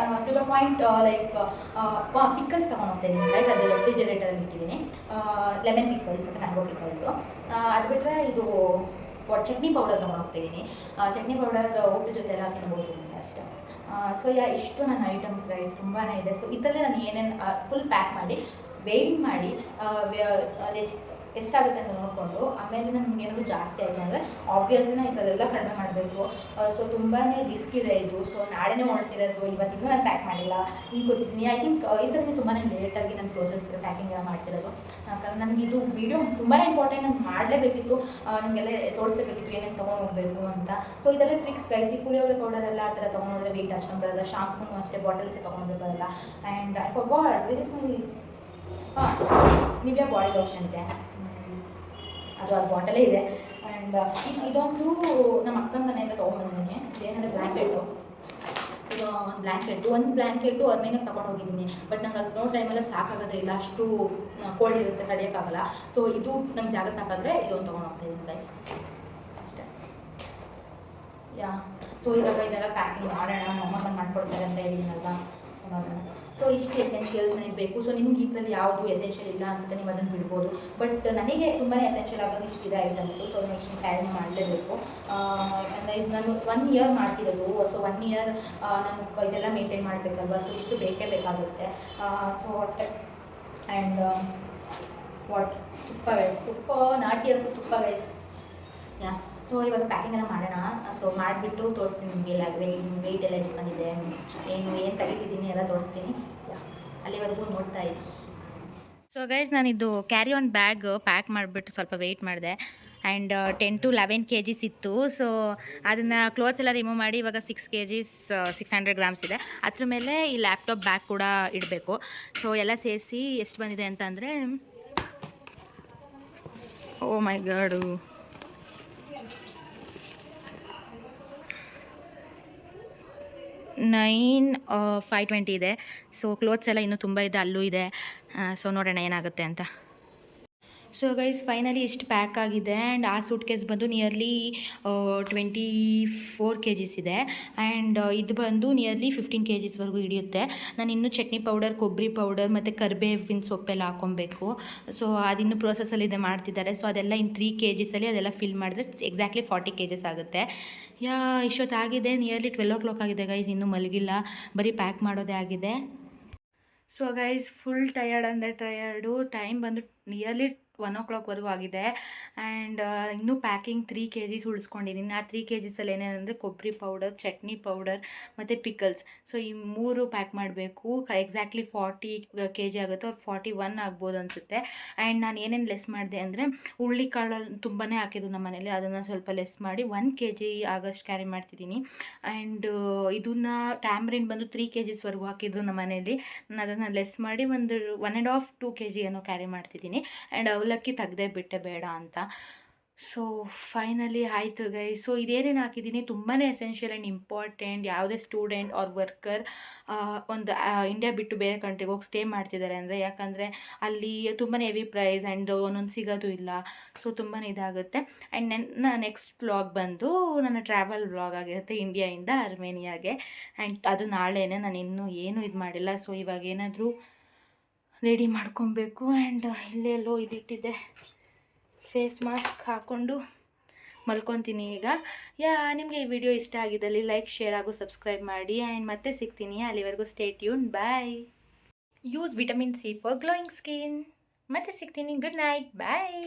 to the point like pickles ತೊಗೊಂಡು ಹೋಗ್ತಾಯಿದ್ದೀನಿ ಗೈಸ್. ಅದು ರೆಫ್ರಿಜರೇಟರಲ್ಲಿ ಇಟ್ಟಿದ್ದೀನಿ. ಲೆಮನ್ ಪಿಕಲ್ಸ್ ಮತ್ತು ಮ್ಯಾಂಗೋ ಪಿಕಲ್ಸು. ಅದು ಬಿಟ್ಟರೆ ಇದು ಚಟ್ನಿ ಪೌಡರ್ ತೊಗೊಂಡು ಹೋಗ್ತಿದ್ದೀನಿ. ಚಟ್ನಿ ಪೌಡರ್ ಊಟದ ಜೊತೆ ಎಲ್ಲ ತಿನ್ಬೋದು ಅಂತ ಅಷ್ಟೇ. ಸೊ ಇಷ್ಟು ನನ್ನ ಐಟಮ್ಸ್ ಗೈಸ್ ತುಂಬಾ ಇದೆ. ಸೊ ಇದರಲ್ಲೇ ನಾನು ಏನೇನು ಫುಲ್ ಪ್ಯಾಕ್ ಮಾಡಿ ವೆಯ್ಟ್ ಮಾಡಿ ಎಷ್ಟಾಗುತ್ತೆ ಅಂತ ನೋಡಿಕೊಂಡು ಆಮೇಲೆ ನಮ್ಗೆ ಏನಾದರೂ ಜಾಸ್ತಿ ಆಯಿತು ಅಂದರೆ ಆಬ್ವಿಯಸ್ಲಿ ನಾನು ಈ ಥರ ಎಲ್ಲ ಕಡಿಮೆ ಮಾಡಬೇಕು. ಸೊ ತುಂಬಾ ರಿಸ್ಕ್ ಇದೆ ಇದು. ಸೊ ನಾಳೆನೇ ಹೊರಡ್ತಿರೋದು, ಇವತ್ತಿಗೂ ನಾನು ಪ್ಯಾಕ್ ಮಾಡಿಲ್ಲ. ಹಿಂಗೆ ಗೊತ್ತಿದ್ದೀನಿ. ಐ ಥಿಂಕ್ ಈ ಸರಿ ತುಂಬಾ ಲೇಟಾಗಿ ನನ್ನ ಪ್ರೋಸೆಸ್ ಪ್ಯಾಕಿಂಗ್ ಎಲ್ಲ ಮಾಡ್ತಿರೋದು. ಯಾಕಂದ್ರೆ ನನಗೆ ಇದು ವೀಡಿಯೋ ತುಂಬಾ ಇಂಪಾರ್ಟೆಂಟ್. ನಾನು ಮಾಡಲೇಬೇಕಿತ್ತು, ನನಗೆಲ್ಲ ತೋರಿಸ್ಲೇಬೇಕಿತ್ತು ಏನೇನು ತೊಗೊಂಡು ಹೋಗಬೇಕು ಅಂತ. ಸೊ ಇದೆಲ್ಲ ಟ್ರಿಕ್ಸ್ ಗೈಸ್. ಈ ಪುಳಿಯೋಗರೆ ಪೌಡರ್ ಎಲ್ಲ ಆ ಥರ ತೊಗೊಂಡೋದ್ರೆ ವೆಯ್ಟ್ ಅಷ್ಟೊಂದು ಬರೋಲ್ಲ. ಶಾಂಪೂನು ಅಷ್ಟೇ ಬಾಟಲ್ಸೇ ತೊಗೊಂಡ್ರೆ ಬರೋಲ್ಲ. And I forgot where is my Nivea body lotion ಇದೆ, ಅದು ಬಾಟಲೇ ಇದೆ. ಆ್ಯಂಡ್ ಇದೊಂದು ನಮ್ಮ ಅಕ್ಕನ ಮನೆಯಿಂದ ತೊಗೊಂಡ್ಬಂದಿದ್ದೀನಿ. ಏನಂದರೆ ಬ್ಲ್ಯಾಂಕೆಟು. ಇದು ಒಂದು ಬ್ಲ್ಯಾಂಕೆಟು ಅವ್ರ ಮೇಲೆ ತೊಗೊಂಡು ಹೋಗಿದ್ದೀನಿ. ಬಟ್ ನಂಗೆ ಸ್ನೋ ಟೈಮಲ್ಲಿ ಸಾಕಾಗೋದಿಲ್ಲ, ಅಷ್ಟು ಕೋಲ್ಡ್ ಇರುತ್ತೆ, ತಡೆಯೋಕ್ಕಾಗಲ್ಲ. ಸೊ ಇದು ನಂಗೆ ಜಾಗ ಸಾಕಾದರೆ ಇದೊಂದು ತೊಗೊಂಡು ಹೋಗ್ತಾಯಿದ್ದೀನಿ ಗೈಸ್ ಅಷ್ಟೇ. ಸೊ ಇವಾಗ ಇದೆಲ್ಲ ಪ್ಯಾಕಿಂಗ್ ಮಾಡೋಣ, ನಮ್ಮಮ್ಮ ಮಾಡ್ಕೊಡ್ತಾರೆ ಅಂತ ಹೇಳಿದ್ದೀನಲ್ವಾ, ನೋಡೋಣ. ಸೊ ಇಷ್ಟು ಎಸೆನ್ಷಿಯಲ್ಸ್ ನನಗೆ ಬೇಕು. ಸೊ ನಿಮ್ಗೆ ಇದರಲ್ಲಿ ಯಾವುದು ಎಸೆನ್ಷಿಯಲ್ ಇಲ್ಲ ಅಂತ ನೀವು ಅದನ್ನು ಬಿಡ್ಬೋದು. ಬಟ್ ನನಗೆ ತುಂಬಾ ಎಸೆನ್ಷಿಯಲ್ ಆಗೋದು ಇಷ್ಟಿದೆ ಐಟಮ್ಸು. ಸೊ ನಾನು ಇಷ್ಟು ಕ್ಯಾರಿ ಮಾಡಲೇಬೇಕು. ಯಾಕಂದರೆ ಇದು ನಾನು 1 ಇಯರ್ ಮಾಡ್ತಿರೋದು. ಸೊ 1 ಇಯರ್ ನಾನು ಇದೆಲ್ಲ ಮೇಂಟೈನ್ ಮಾಡಬೇಕಲ್ವ. ಸೊ ಇಷ್ಟು ಬೇಕೇ ಬೇಕಾಗುತ್ತೆ. ಸೊ ಅಷ್ಟೇ. ಆ್ಯಂಡ್ ತುಪ್ಪ ಗೈಸ್, ನಾಟಿ ಅರಸು ತುಪ್ಪ ಗೈಸ್. ಸೊ ಇವಾಗ ಪ್ಯಾಕಿಂಗ್ ಎಲ್ಲ ಮಾಡೋಣ. ಸೊ ಮಾಡಿಬಿಟ್ಟು ತೋರಿಸ್ತೀನಿ ನಿಮಗೆ ಎಲ್ಲ ವೆಯ್ಟ್ ಎಲ್ಲ ಎಷ್ಟು ಬಂದಿದೆ, ಏನು ತೆಗಿತಿದ್ದೀನಿ ಎಲ್ಲ ತೋರಿಸ್ತೀನಿ. ಅಲ್ಲಿವರೆಗೂ ನೋಡ್ತಾ ಇದ್ದೀನಿ. ಸೊ ಗೈಸ್ ನಾನಿದು ಕ್ಯಾರಿ ಆನ್ ಬ್ಯಾಗ್ ಪ್ಯಾಕ್ ಮಾಡಿಬಿಟ್ಟು ಸ್ವಲ್ಪ ವೆಯ್ಟ್ ಮಾಡಿದೆ. ಆ್ಯಂಡ್ 10 to 11 kgs ಇತ್ತು. ಸೊ ಅದನ್ನು ಕ್ಲೋತ್ಸ್ ಎಲ್ಲ ರಿಮೂವ್ ಮಾಡಿ ಇವಾಗ 6 kgs 600 grams ಇದೆ. ಅದ್ರ ಮೇಲೆ ಈ ಲ್ಯಾಪ್ಟಾಪ್ ಬ್ಯಾಗ್ ಕೂಡ ಇಡಬೇಕು. ಸೊ ಎಲ್ಲ ಸೇರಿಸಿ ಎಷ್ಟು ಬಂದಿದೆ ಅಂತ ಅಂದರೆ, ಓ ಮೈ ಗಾಡು, 9,520 ಇದೆ. ಸೊ ಕ್ಲೋತ್ಸ್ ಎಲ್ಲ ಇನ್ನೂ ತುಂಬ ಇದೆ, ಅಲ್ಲೂ ಇದೆ. ಸೊ ನೋಡೋಣ ಏನಾಗುತ್ತೆ ಅಂತ. ಸೊ ಗೈಸ್ ಫೈನಲಿ ಇಷ್ಟು ಪ್ಯಾಕ್ ಆಗಿದೆ. ಆ್ಯಂಡ್ ಆ ಸೂಟ್ ಕೇಸ್ ಬಂದು ನಿಯರ್ಲಿ 24 kgs ಇದೆ. ಆ್ಯಂಡ್ ಇದು ಬಂದು ನಿಯರ್ಲಿ 15 kgsವರೆಗೂ ಹಿಡಿಯುತ್ತೆ. ನಾನು ಇನ್ನೂ ಚಟ್ನಿ ಪೌಡರ್, ಕೊಬ್ಬರಿ ಪೌಡರ್ ಮತ್ತು ಕರಿಬೇವಿನ ಸೊಪ್ಪೆಲ್ಲ ಹಾಕ್ಕೊಬೇಕು. ಸೊ ಅದಿನ್ನೂ ಪ್ರೋಸೆಸ್ಸಲ್ಲಿದೆ, ಮಾಡ್ತಿದ್ದಾರೆ. ಸೊ ಅದೆಲ್ಲ ಇನ್ನು 3 kgsಲ್ಲಿ ಅದೆಲ್ಲ ಫಿಲ್ ಮಾಡಿದ್ರೆ ಎಕ್ಸಾಕ್ಟ್ಲಿ 40 kgs ಆಗುತ್ತೆ. ಇಷ್ಟೊತ್ತಾಗಿದೆ, ನಿಯರ್ಲಿ 12 o'clock ಆಗಿದೆ ಗೈಸ್. ಇನ್ನೂ ಮಲಗಿಲ್ಲ, ಬರೀ ಪ್ಯಾಕ್ ಮಾಡೋದೇ ಆಗಿದೆ. ಸೊ ಗೈಸ್ ಫುಲ್ ಟಯರ್ಡ್ ಅಂದರೆ ಟಯರ್ಡು. ಟೈಮ್ ಬಂದು ನಿಯರ್ಲಿ 1 o'clockವರೆಗೂ ಆಗಿದೆ. ಆ್ಯಂಡ್ ಇನ್ನೂ ಪ್ಯಾಕಿಂಗ್ 3 kgs ಉಳಿಸ್ಕೊಂಡಿದ್ದೀನಿ. ಆ 3 kgsಲ್ಲಿ ಏನೇನೆಂದರೆ ಕೊಬ್ಬರಿ ಪೌಡರ್, ಚಟ್ನಿ ಪೌಡರ್ ಮತ್ತು ಪಿಕಲ್ಸ್. ಸೊ ಈ 3 ಪ್ಯಾಕ್ ಮಾಡಬೇಕು. ಎಕ್ಸಾಕ್ಟ್ಲಿ 40 kg ಆಗುತ್ತೆ, 41 ಆಗ್ಬೋದು ಅನಿಸುತ್ತೆ. ಆ್ಯಂಡ್ ನಾನು ಏನೇನು ಲೆಸ್ ಮಾಡಿದೆ ಅಂದರೆ ಹುಳ್ಳಿಕಾಳು ತುಂಬಾ ಹಾಕಿದ್ದು ನಮ್ಮ ಮನೇಲಿ, ಅದನ್ನು ಸ್ವಲ್ಪ ಲೆಸ್ ಮಾಡಿ 1 kg ಆಗೋಷ್ಟು ಕ್ಯಾರಿ ಮಾಡ್ತಿದ್ದೀನಿ. ಆ್ಯಂಡ್ ಇದನ್ನು ಟ್ಯಾಮ್ರಿನ್ ಬಂದು 3 kgsವರೆಗೂ ಹಾಕಿದ್ರು ನಮ್ಮ ಮನೇಲಿ. ನಾನು ಅದನ್ನು ಲೆಸ್ ಮಾಡಿ ಒಂದು 1.5-2 kg ಏನೋ ಕ್ಯಾರಿ ಮಾಡ್ತಿದ್ದೀನಿ. ಆ್ಯಂಡ್ ಅವಲಕ್ಕಿ ತೆಗ್ದೇ ಬಿಟ್ಟೆ ಬೇಡ ಅಂತ. ಸೊ ಫೈನಲಿ ಆಯಿತು ಗೈಸ್. ಸೊ ಇದೇನೇನು ಹಾಕಿದ್ದೀನಿ ತುಂಬಾ ಎಸೆನ್ಷಿಯಲ್ ಆ್ಯಂಡ್ ಇಂಪಾರ್ಟೆಂಟ್. ಯಾವುದೇ ಸ್ಟೂಡೆಂಟ್ ಆರ್ ವರ್ಕರ್ ಒಂದು ಇಂಡಿಯಾ ಬಿಟ್ಟು ಬೇರೆ ಕಂಟ್ರಿಗೆ ಹೋಗಿ ಸ್ಟೇ ಮಾಡ್ತಿದ್ದಾರೆ ಅಂದರೆ, ಯಾಕಂದರೆ ಅಲ್ಲಿ ತುಂಬಾ ಹೆವಿ ಪ್ರೈಸ್ ಆ್ಯಂಡ್ ಒಂದೊಂದು ಸಿಗೋದು ಇಲ್ಲ. ಸೊ ತುಂಬಾ ಇದಾಗುತ್ತೆ. ಆ್ಯಂಡ್ ನನ್ನ ನೆಕ್ಸ್ಟ್ ವ್ಲಾಗ್ ಬಂದು ನನ್ನ ಟ್ರಾವೆಲ್ ವ್ಲಾಗ್ ಆಗಿರುತ್ತೆ ಇಂಡಿಯಾಯಿಂದ ಅರ್ಮೇನಿಯಾಗೆ. ಆ್ಯಂಡ್ ಅದು ನಾಳೆನೇ. ನಾನು ಇನ್ನೂ ಏನೂ ಇದು ಮಾಡಿಲ್ಲ. ಸೊ ಇವಾಗ ಏನಾದರೂ ರೆಡಿ ಮಾಡ್ಕೊಬೇಕು. ಆ್ಯಂಡ್ ಇಲ್ಲೆಲ್ಲೋ ಇದಿಟ್ಟಿದ್ದೆ, ಫೇಸ್ ಮಾಸ್ಕ್ ಹಾಕ್ಕೊಂಡು ಮಲ್ಕೊತೀನಿ ಈಗ. ನಿಮಗೆ ಈ ವಿಡಿಯೋ ಇಷ್ಟ ಆಗಿದ್ದಲ್ಲಿ ಲೈಕ್, ಶೇರ್ ಹಾಗೂ ಸಬ್ಸ್ಕ್ರೈಬ್ ಮಾಡಿ. ಆ್ಯಂಡ್ ಮತ್ತೆ ಸಿಗ್ತೀನಿ. ಅಲ್ಲಿವರೆಗೂ stay tune. Bye. Use vitamin C for glowing skin. ಮತ್ತೆ ಸಿಗ್ತೀನಿ. Good night. ಬಾಯ್.